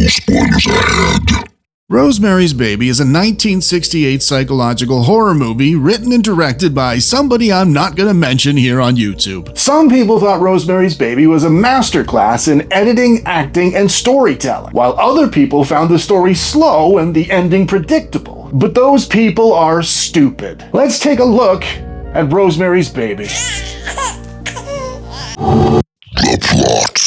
spoilers ahead. Rosemary's Baby is a 1968 psychological horror movie written and directed by somebody I'm not going to mention here on YouTube. Some people thought Rosemary's Baby was a masterclass in editing, acting, and storytelling, while other people found the story slow and the ending predictable. But those people are stupid. Let's take a look at Rosemary's Baby. The plot.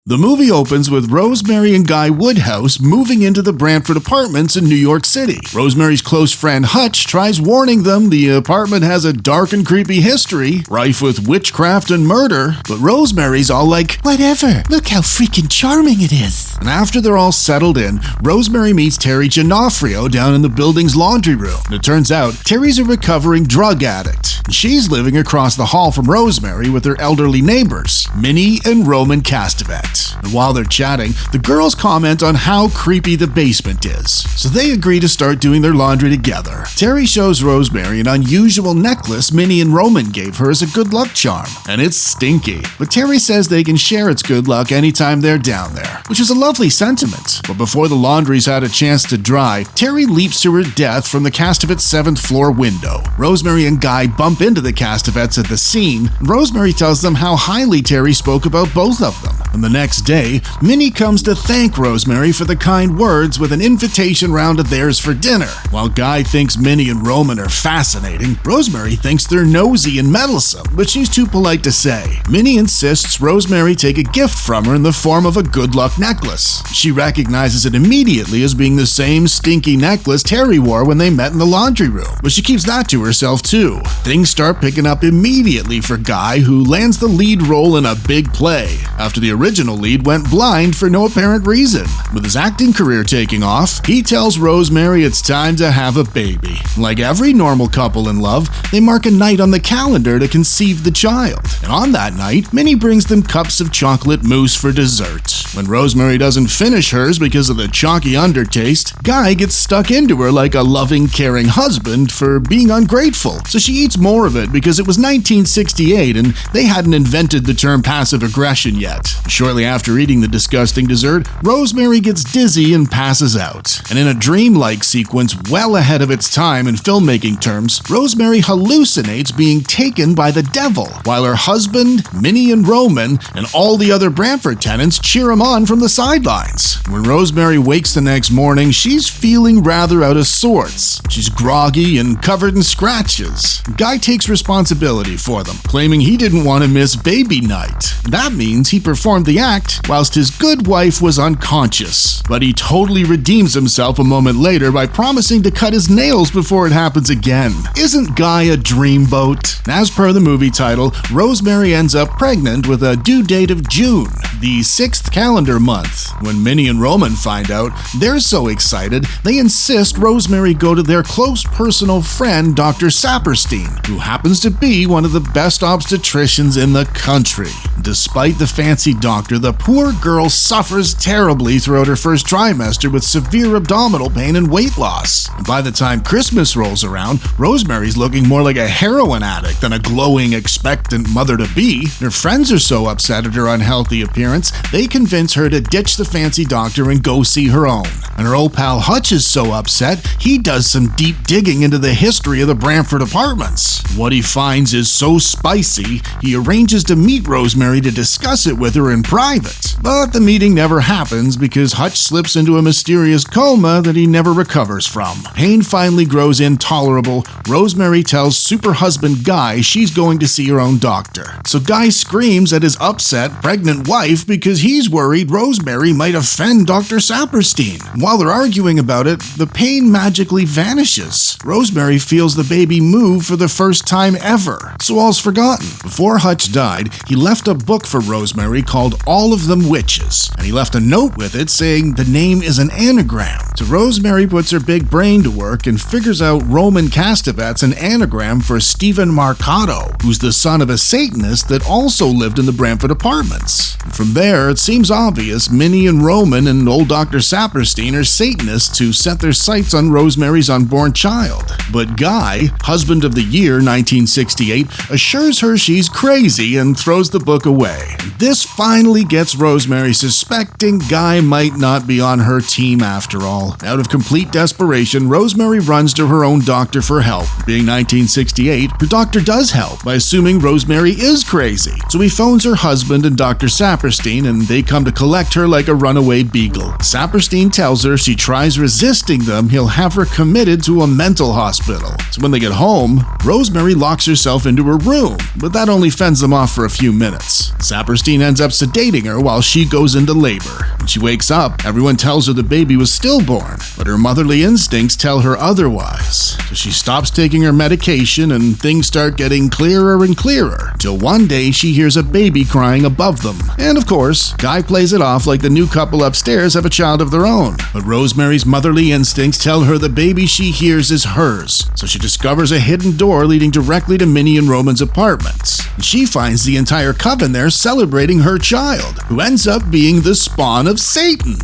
The movie opens with Rosemary and Guy Woodhouse moving into the Brantford Apartments in New York City. Rosemary's close friend Hutch tries warning them the apartment has a dark and creepy history, rife with witchcraft and murder, but Rosemary's all like, "Whatever, look how freaking charming it is." And after they're all settled in, Rosemary meets Terry Giannoffrio down in the building's laundry room. And it turns out Terry's a recovering drug addict. And she's living across the hall from Rosemary with her elderly neighbors, Minnie and Roman Castevet. And while they're chatting, the girls comment on how creepy the basement is, so they agree to start doing their laundry together. Terry shows Rosemary an unusual necklace Minnie and Roman gave her as a good luck charm, and it's stinky. But Terry says they can share its good luck anytime they're down there, which is a lovely sentiment. But before the laundry's had a chance to dry, Terry leaps to her death from the Castevet's 7th floor window. Rosemary and Guy bump into the Castevets at the scene, and Rosemary tells them how highly Terry spoke about both of them. And the next day, Minnie comes to thank Rosemary for the kind words with an invitation round of theirs for dinner. While Guy thinks Minnie and Roman are fascinating, Rosemary thinks they're nosy and meddlesome, but she's too polite to say. Minnie insists Rosemary take a gift from her in the form of a good luck necklace. She recognizes it immediately as being the same stinky necklace Terry wore when they met in the laundry room, but she keeps that to herself too. Things start picking up immediately for Guy, who lands the lead role in a big play, after the original lead went blind for no apparent reason. With his acting career taking off, he tells Rosemary it's time to have a baby. Like every normal couple in love, they mark a night on the calendar to conceive the child. And on that night, Minnie brings them cups of chocolate mousse for dessert. When Rosemary doesn't finish hers because of the chalky undertaste, Guy gets stuck into her like a loving, caring husband for being ungrateful. So she eats more of it because it was 1968 and they hadn't invented the term passive aggression yet. Shortly after eating the disgusting dessert, Rosemary gets dizzy and passes out. And in a dreamlike sequence well ahead of its time in filmmaking terms, Rosemary hallucinates being taken by the devil, while her husband, Minnie and Roman, and all the other Brantford tenants cheer him on from the sidelines. When Rosemary wakes the next morning, she's feeling rather out of sorts. She's groggy and covered in scratches. Guy takes responsibility for them, claiming he didn't want to miss baby night. That means he performed the act whilst his good wife was unconscious. But he totally redeems himself a moment later by promising to cut his nails before it happens again. Isn't Guy a dreamboat? As per the movie title, Rosemary ends up pregnant with a due date of June, the 6th calendar month. When Minnie and Roman find out, they're so excited, they insist Rosemary go to their close personal friend, Dr. Saperstein, who happens to be one of the best obstetricians in the country. Despite the fancy doctor, the poor girl suffers terribly throughout her first trimester with severe abdominal pain and weight loss. And by the time Christmas rolls around, Rosemary's looking more like a heroin addict than a glowing, expectant mother-to-be. Her friends are so upset at her unhealthy appearance, they convince her to ditch the fancy doctor and go see her own. And her old pal Hutch is so upset, he does some deep digging into the history of the Brantford Apartments. What he finds is so spicy, he arranges to meet Rosemary to discuss it with her in private. But the meeting never happens because Hutch slips into a mysterious coma that he never recovers from. Pain finally grows intolerable. Rosemary tells super husband Guy she's going to see her own doctor. So Guy screams at his upset, pregnant wife because he's worried Rosemary might offend Dr. Saperstein. While they're arguing about it, the pain magically vanishes. Rosemary feels the baby move for the first time ever, so all's forgotten. Before Hutch died, he left a book for Rosemary called All of Them Witches, and he left a note with it saying the name is an anagram. So Rosemary puts her big brain to work and figures out Roman Castevet's an anagram for Stephen Marcato, who's the son of a Satanist that also lived in the Brantford Apartments. And from there, it seems obvious Minnie Minnie and Roman and old Dr. Saperstein are Satanists who set their sights on Rosemary's unborn child. But Guy, husband of the year 1968, assures her she's crazy and throws the book away. This finally gets Rosemary suspecting Guy might not be on her team after all. Out of complete desperation, Rosemary runs to her own doctor for help. Being 1968, her doctor does help by assuming Rosemary is crazy. So he phones her husband and Dr. Saperstein, and they come to collect her like a runaway beagle. Saperstein tells her if she tries resisting them, he'll have her committed to a mental hospital. So when they get home, Rosemary locks herself into her room, but that only fends them off for a few minutes. Saperstein ends up sedating her while she goes into labor. When she wakes up, everyone tells her the baby was stillborn, but her motherly instincts tell her otherwise. So she stops taking her medication and things start getting clearer and clearer, till one day she hears a baby crying above them. And of course, Guy plays it off like the new couple upstairs have a child of their own. But Rosemary's motherly instincts tell her the baby she hears is hers, so she discovers a hidden door leading directly to Minnie and Roman's apartments. And she finds the entire coven there celebrating her child, who ends up being the spawn of Satan.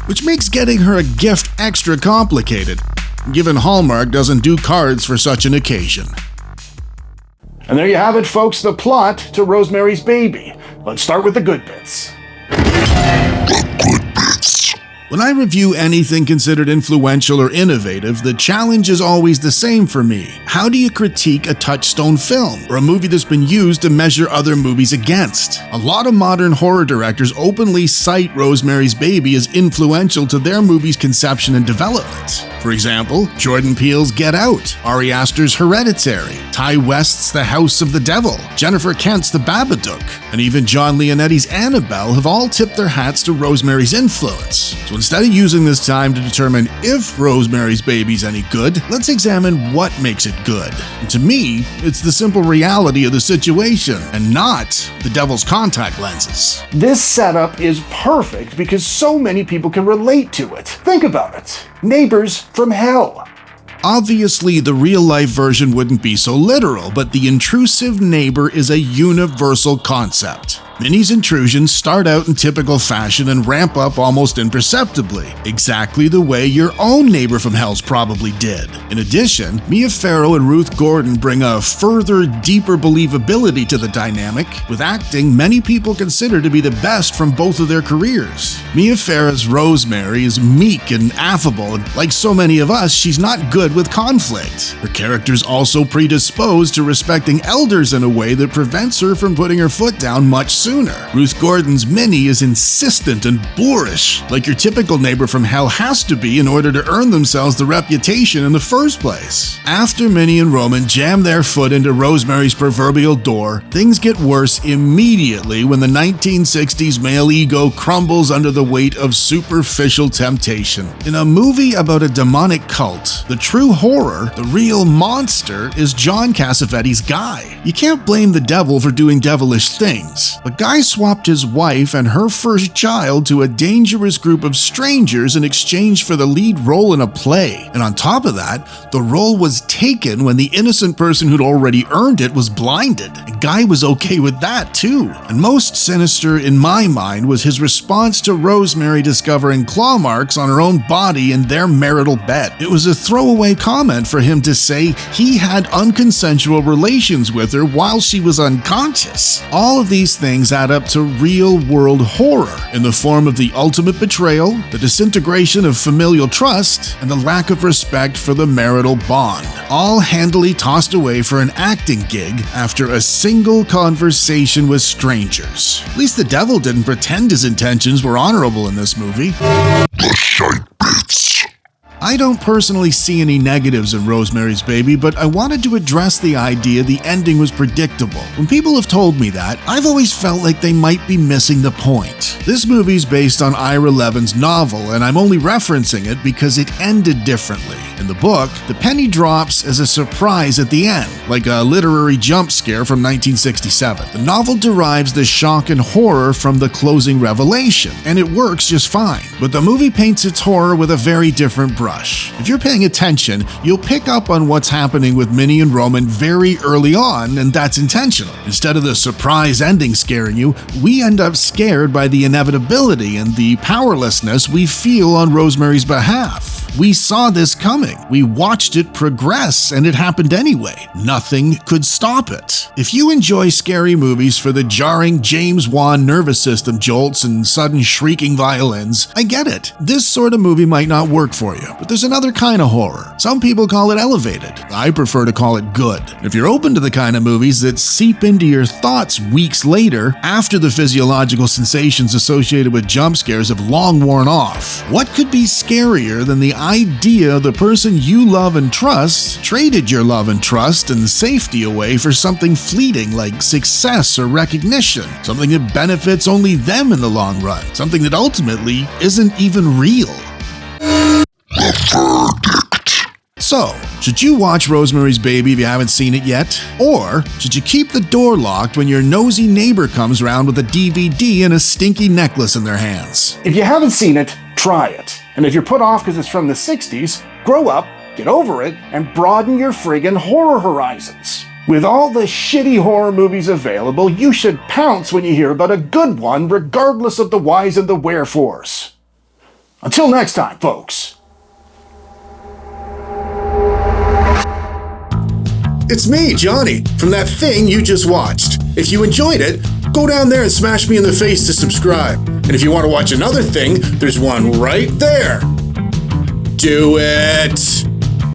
Which makes getting her a gift extra complicated, given Hallmark doesn't do cards for such an occasion. And there you have it, folks, the plot to Rosemary's Baby. Let's start with the good bits. When I review anything considered influential or innovative, the challenge is always the same for me. How do you critique a touchstone film, or a movie that's been used to measure other movies against? A lot of modern horror directors openly cite Rosemary's Baby as influential to their movie's conception and development. For example, Jordan Peele's Get Out, Ari Aster's Hereditary, Ty West's The House of the Devil, Jennifer Kent's The Babadook, and even John Leonetti's Annabelle have all tipped their hats to Rosemary's influence. So instead of using this time to determine if Rosemary's Baby's any good, let's examine what makes it good. And to me, it's the simple reality of the situation, and not the devil's contact lenses. This setup is perfect because so many people can relate to it. Think about it. Neighbors from hell. Obviously, the real-life version wouldn't be so literal, but the intrusive neighbor is a universal concept. Minnie's intrusions start out in typical fashion and ramp up almost imperceptibly, exactly the way your own neighbor from hell's probably did. In addition, Mia Farrow and Ruth Gordon bring a further, deeper believability to the dynamic, with acting many people consider to be the best from both of their careers. Mia Farrow's Rosemary is meek and affable, and like so many of us, she's not good with conflict. Her character's also predisposed to respecting elders in a way that prevents her from putting her foot down much sooner. Ruth Gordon's Minnie is insistent and boorish, like your typical neighbor from hell has to be in order to earn themselves the reputation in the first place. After Minnie and Roman jam their foot into Rosemary's proverbial door, things get worse immediately when the 1960s male ego crumbles under the weight of superficial temptation. In a movie about a demonic cult, the true horror, the real monster, is John Cassavetes' Guy. You can't blame the devil for doing devilish things, but Guy swapped his wife and her first child to a dangerous group of strangers in exchange for the lead role in a play. And on top of that, the role was taken when the innocent person who'd already earned it was blinded. And Guy was okay with that too. And most sinister in my mind was his response to Rosemary discovering claw marks on her own body in their marital bed. It was a throwaway comment for him to say he had unconsensual relations with her while she was unconscious. All of these things add up to real-world horror in the form of the ultimate betrayal, the disintegration of familial trust, and the lack of respect for the marital bond, all handily tossed away for an acting gig after a single conversation with strangers. At least the devil didn't pretend his intentions were honorable in this movie. The shite bits. I don't personally see any negatives in Rosemary's Baby, but I wanted to address the idea the ending was predictable. When people have told me that, I've always felt like they might be missing the point. This movie's based on Ira Levin's novel, and I'm only referencing it because it ended differently. In the book, the penny drops as a surprise at the end, like a literary jump scare from 1967. The novel derives the shock and horror from the closing revelation, and it works just fine. But the movie paints its horror with a very different brush. rush. If you're paying attention, you'll pick up on what's happening with Minnie and Roman very early on, and that's intentional. Instead of the surprise ending scaring you, we end up scared by the inevitability and the powerlessness we feel on Rosemary's behalf. We saw this coming. We watched it progress, and it happened anyway. Nothing could stop it. If you enjoy scary movies for the jarring James Wan nervous system jolts and sudden shrieking violins, I get it. This sort of movie might not work for you, but there's another kind of horror. Some people call it elevated. I prefer to call it good. If you're open to the kind of movies that seep into your thoughts weeks later, after the physiological sensations associated with jump scares have long worn off, what could be scarier than the idea the person you love and trust traded your love and trust and safety away for something fleeting like success or recognition, something that benefits only them in the long run, something that ultimately isn't even real? So, should you watch Rosemary's Baby if you haven't seen it yet? Or should you keep the door locked when your nosy neighbor comes around with a DVD and a stinky necklace in their hands? If you haven't seen it, try it. And if you're put off because it's from the 60s, grow up, get over it, and broaden your friggin' horror horizons. With all the shitty horror movies available, you should pounce when you hear about a good one, regardless of the whys and the wherefores. Until next time, folks. It's me, Johnny, from that thing you just watched. If you enjoyed it, go down there and smash me in the face to subscribe. And if you want to watch another thing, there's one right there. Do it!